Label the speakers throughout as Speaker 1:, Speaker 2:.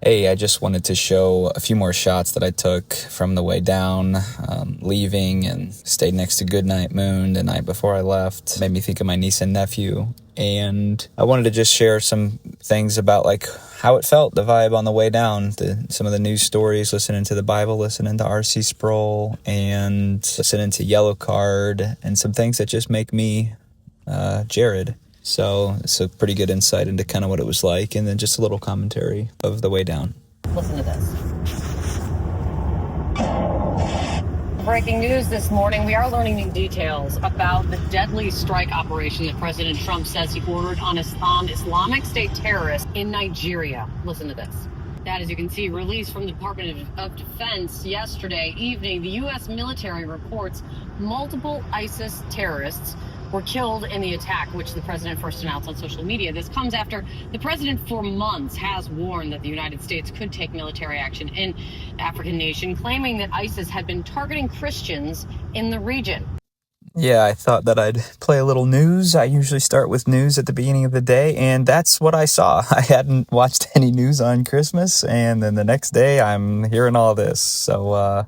Speaker 1: Hey, I just wanted to show a few more shots that I took from the way down, leaving, and stayed next to Goodnight Moon the night before I left. Made me think of my niece and nephew. And I wanted to just share some things about like how it felt, the vibe on the way down, some of the news stories, listening to the Bible, listening to R.C. Sproul, and listening to Yellow Card, and some things that just make me Jared. So it's a pretty good insight into kind of what it was like, and then just a little commentary of the way down.
Speaker 2: Listen to this. Breaking news this morning, we are learning new details about the deadly strike operation that President Trump says he ordered on Islamic State terrorists in Nigeria. Listen to this. That, as you can see, released from the Department of Defense yesterday evening, the U.S. military reports multiple ISIS terrorists were killed in the attack, which the president first announced on social media. This comes after the president for months has warned that the United States could take military action in the African nation, claiming that ISIS had been targeting Christians in the region.
Speaker 1: Yeah, I thought that I'd play a little news. I usually start with news at the beginning of the day, and that's what I saw. I hadn't watched any news on Christmas, and then the next day I'm hearing all this. So,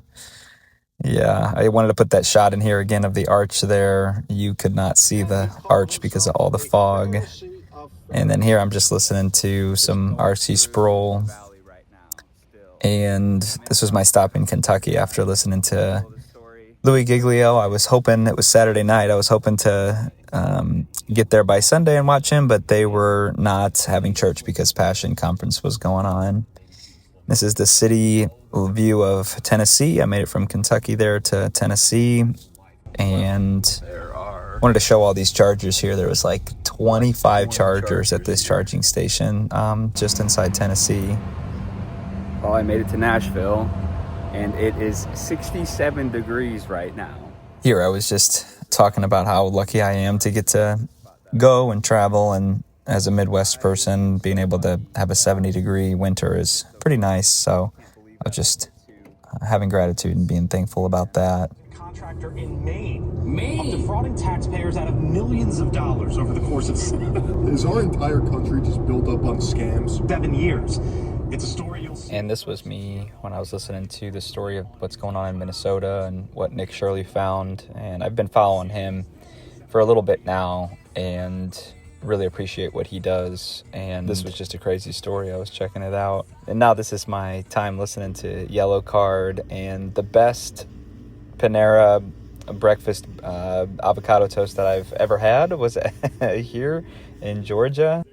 Speaker 1: yeah, I wanted to put that shot in here again of the arch there. You could not see the arch because of all the fog. And then here I'm just listening to some R.C. Sproul. And this was my stop in Kentucky after listening to Louis Giglio. I was hoping, it was Saturday night, I was hoping to get there by Sunday and watch him, but they were not having church because Passion Conference was going on. This is the city view of Tennessee. I made it from Kentucky there to Tennessee, and wanted to show all these chargers here. There was like 25 chargers at this charging station just inside Tennessee.
Speaker 3: Well, I made it to Nashville, and it is 67 degrees right now.
Speaker 1: Here I was just talking about how lucky I am to get to go and travel, and as a Midwest person, being able to have a 70-degree winter is pretty nice. So I was just having gratitude and being thankful about that.
Speaker 4: Contractor in Maine, defrauding taxpayers out of millions of dollars over the course of
Speaker 5: Is our entire country just built up on scams?
Speaker 4: 7 years. It's a story you'll see.
Speaker 1: And this was me when I was listening to the story of what's going on in Minnesota and what Nick Shirley found. And I've been following him for a little bit now and really appreciate what he does. And this was just a crazy story. I was checking it out. And now this is my time listening to Yellow Card, and the best Panera breakfast avocado toast that I've ever had was here in Georgia.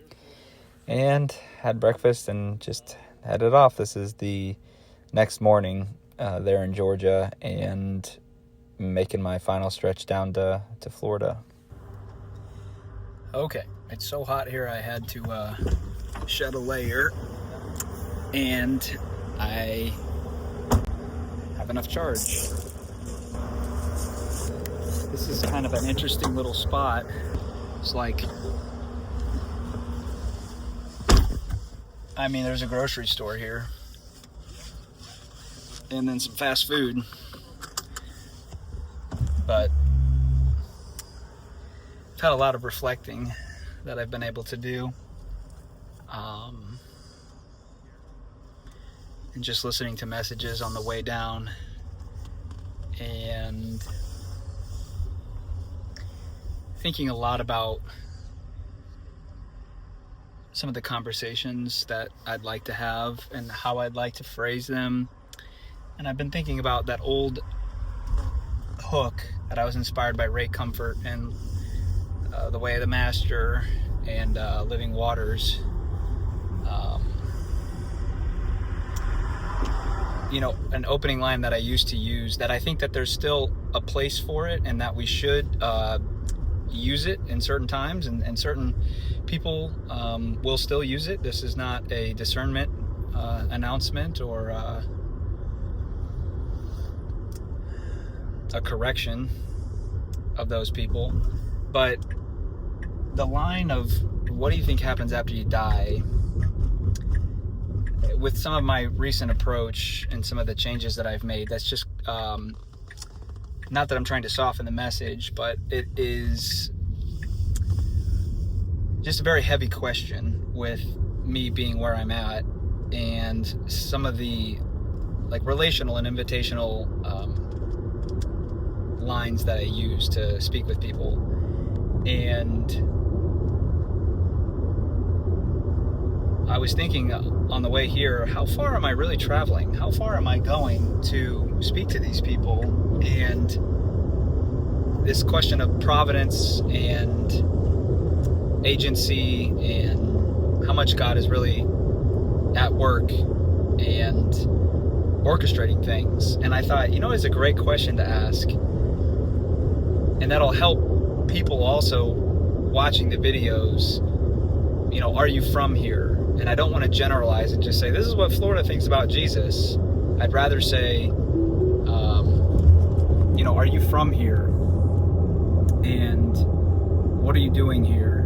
Speaker 1: And had breakfast and just headed off. This is the next morning there in Georgia, and making my final stretch down to Florida. Okay, it's so hot here I had to shed a layer, and I have enough charge. This is kind of an interesting little spot. It's like, I mean, there's a grocery store here, and then some fast food, but I've had a lot of reflecting that I've been able to do, and just listening to messages on the way down, and thinking a lot about some of the conversations that I'd like to have and how I'd like to phrase them. And I've been thinking about that old hook that I was inspired by Ray Comfort and The Way of the Master and Living Waters. You know, an opening line that I used to use, that I think that there's still a place for it, and that we should use it in certain times, and certain people will still use it. This is not a discernment announcement or a correction of those people, but the line of what do you think happens after you die, with some of my recent approach and some of the changes that I've made, that's just not that I'm trying to soften the message, but it is just a very heavy question with me being where I'm at and some of the like relational and invitational lines that I use to speak with people. And I was thinking on the way here, how far am I really traveling? How far am I going to speak to these people? And this question of providence and agency and how much God is really at work and orchestrating things. And I thought, it's a great question to ask. And that'll help people also watching the videos, are you from here? And I don't want to generalize and just say, this is what Florida thinks about Jesus. I'd rather say, are you from here? And what are you doing here?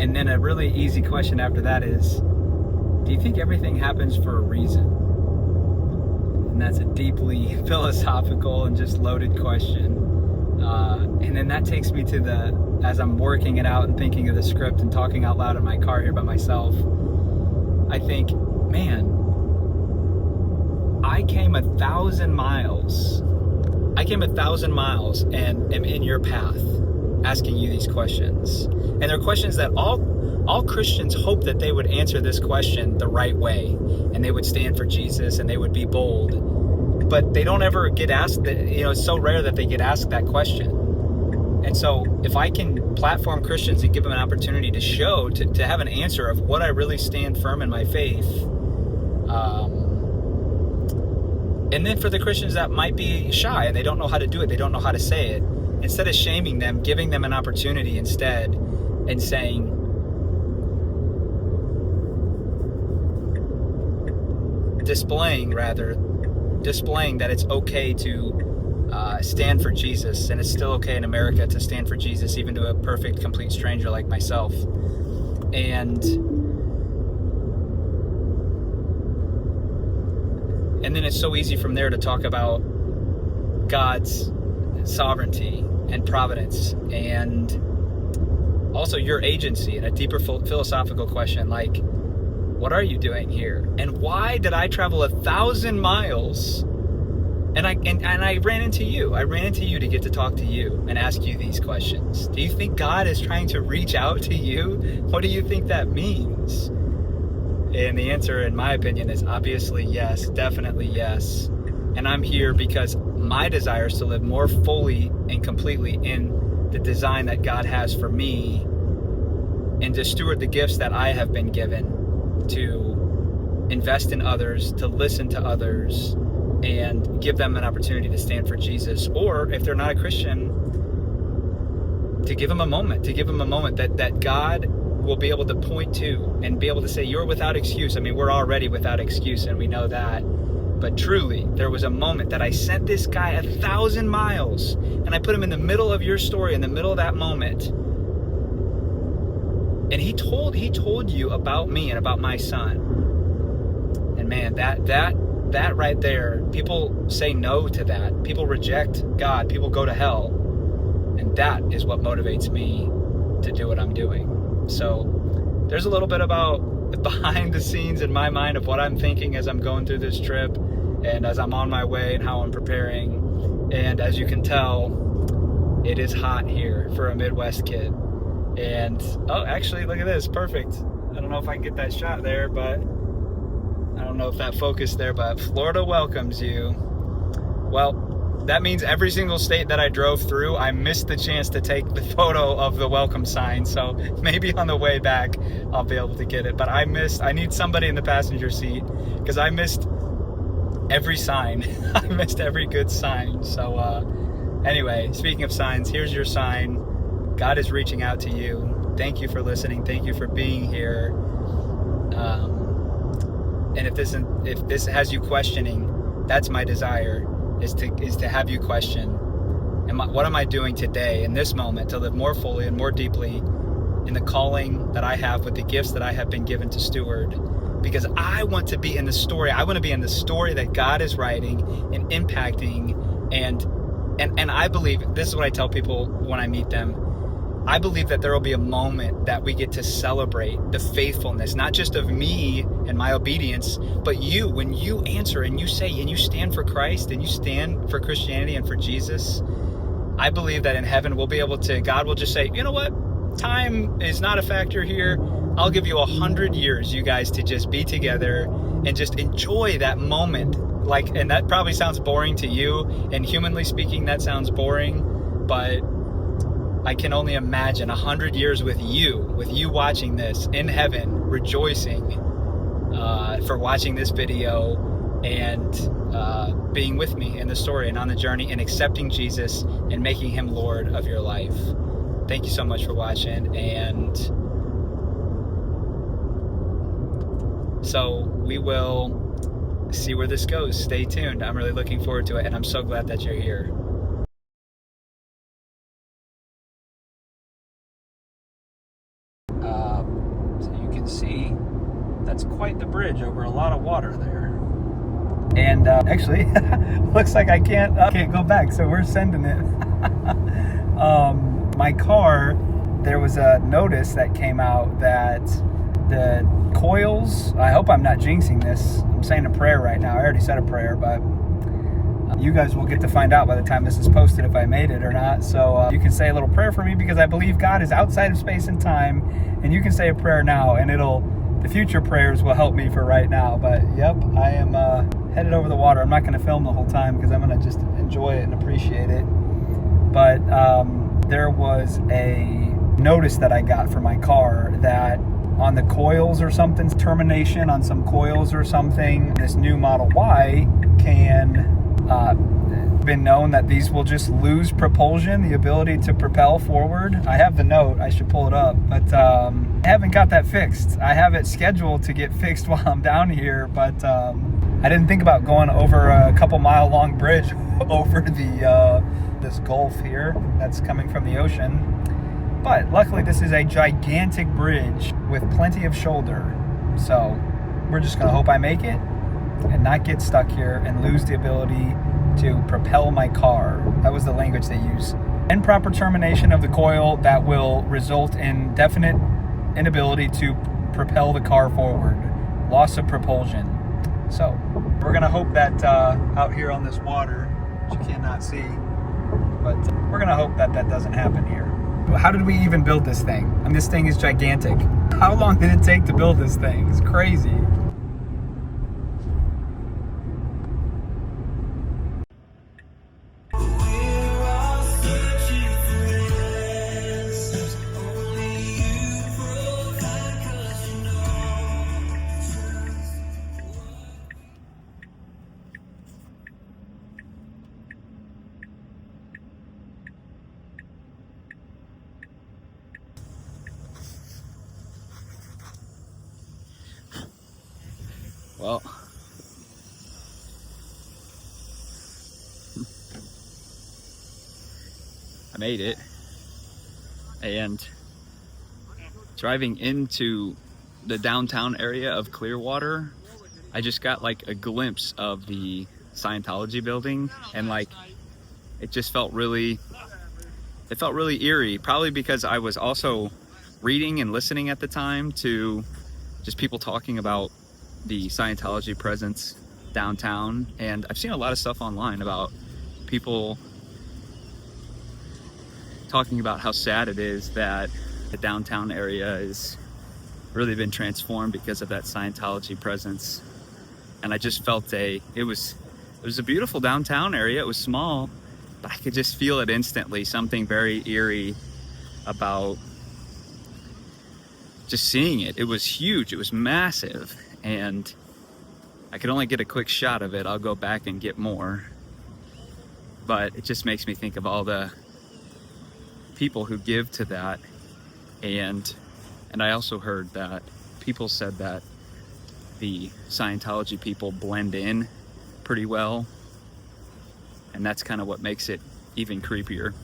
Speaker 1: And then a really easy question after that is, do you think everything happens for a reason? And that's a deeply philosophical and just loaded question. And then that takes me to as I'm working it out and thinking of the script and talking out loud in my car here by myself, I think, man, I came 1,000 miles. I came 1,000 miles and am in your path asking you these questions. And they're questions that all Christians hope that they would answer this question the right way, and they would stand for Jesus and they would be bold. But they don't ever get asked that, it's so rare that they get asked that question. And so if I can platform Christians and give them an opportunity to show, to have an answer of what I really stand firm in my faith, and then for the Christians that might be shy and they don't know how to do it, they don't know how to say it, instead of shaming them, giving them an opportunity instead and saying, displaying that it's okay to stand for Jesus, and it's still okay in America to stand for Jesus, even to a perfect, complete stranger like myself. And then it's so easy from there to talk about God's sovereignty and providence, and also your agency, and a deeper philosophical question like, what are you doing here? And why did I travel 1,000 miles? And I ran into you. I ran into you to get to talk to you and ask you these questions. Do you think God is trying to reach out to you? What do you think that means? And the answer, in my opinion, is obviously yes, definitely yes. And I'm here because my desire is to live more fully and completely in the design that God has for me, and to steward the gifts that I have been given, to invest in others, to listen to others, and give them an opportunity to stand for Jesus. Or if they're not a Christian, to give them a moment, that God will be able to point to and be able to say, you're without excuse. I mean, we're already without excuse, and we know that. But truly, there was a moment that I sent this guy 1,000 miles, and I put him in the middle of your story, in the middle of that moment. And he told you about me and about my son. And man, that right there, people say no to that. People reject God. People go to hell. And that is what motivates me to do what I'm doing. So there's a little bit about behind the scenes in my mind of what I'm thinking as I'm going through this trip and as I'm on my way and how I'm preparing. And as you can tell, it is hot here for a Midwest kid. And, oh, actually, look at this. Perfect. I don't know if I can get that shot there, but I don't know if that focused there, but Florida welcomes you. Well, that means every single state that I drove through, I missed the chance to take the photo of the welcome sign. So maybe on the way back, I'll be able to get it. But I need somebody in the passenger seat because I missed every sign. I missed every good sign. So anyway, speaking of signs, here's your sign. God is reaching out to you. Thank you for listening. Thank you for being here. And if this has you questioning, that's my desire, is to have you question, what am I doing today in this moment to live more fully and more deeply in the calling that I have with the gifts that I have been given to steward? Because I want to be in the story. I want to be in the story that God is writing and impacting. And I believe, this is what I tell people when I meet them, I believe that there will be a moment that we get to celebrate the faithfulness, not just of me and my obedience, but you, when you answer and you say, and you stand for Christ and you stand for Christianity and for Jesus. I believe that in heaven we'll be able to, God will just say, you know what? Time is not a factor here. I'll give you 100 years, you guys, to just be together and just enjoy that moment. Like, and that probably sounds boring to you, and humanly speaking, that sounds boring, but I can only imagine 100 years with you watching this in heaven, rejoicing for watching this video and being with me in the story and on the journey and accepting Jesus and making him Lord of your life. Thank you so much for watching, and so we will see where this goes. Stay tuned. I'm really looking forward to it, and I'm so glad that you're here. So you can see that's quite the bridge over a lot of water there. And actually, looks like I can't go back, so we're sending it. My car, there was a notice that came out that the coils, I hope I'm not jinxing this, I'm saying a prayer right now, I already said a prayer, but you guys will get to find out by the time this is posted if I made it or not. So you can say a little prayer for me, because I believe God is outside of space and time, and you can say a prayer now, and the future prayers will help me for right now. But yep, I am headed over the water. I'm not going to film the whole time because I'm going to just enjoy it and appreciate it. But there was a notice that I got for my car that on the coils or something, termination on some coils or something, this new Model Y can been known that these will just lose propulsion, the ability to propel forward. I have the note, I should pull it up, but I haven't got that fixed. I have it scheduled to get fixed while I'm down here, but I didn't think about going over a couple mile long bridge over this gulf here that's coming from the ocean. But luckily this is a gigantic bridge with plenty of shoulder, so we're just gonna hope I make it and not get stuck here and lose the ability to propel my car. That was the language they use. Improper termination of the coil that will result in definite inability to propel the car forward. Loss of propulsion. So we're gonna hope that out here on this water, which you cannot see, but we're gonna hope that that doesn't happen here. How did we even build this thing? I mean, this thing is gigantic. How long did it take to build this thing? It's crazy. Well, I made it, and driving into the downtown area of Clearwater, I just got like a glimpse of the Scientology building, and like it just felt really eerie, probably because I was also reading and listening at the time to just people talking about the Scientology presence downtown, and I've seen a lot of stuff online about people talking about how sad it is that the downtown area has really been transformed because of that Scientology presence. And I just felt it was a beautiful downtown area. It was small, but I could just feel it instantly, something very eerie about just seeing it. It was huge, it was massive, and I could only get a quick shot of it. I'll go back and get more, but it just makes me think of all the people who give to that. And I also heard that people said that the Scientology people blend in pretty well, and that's kind of what makes it even creepier.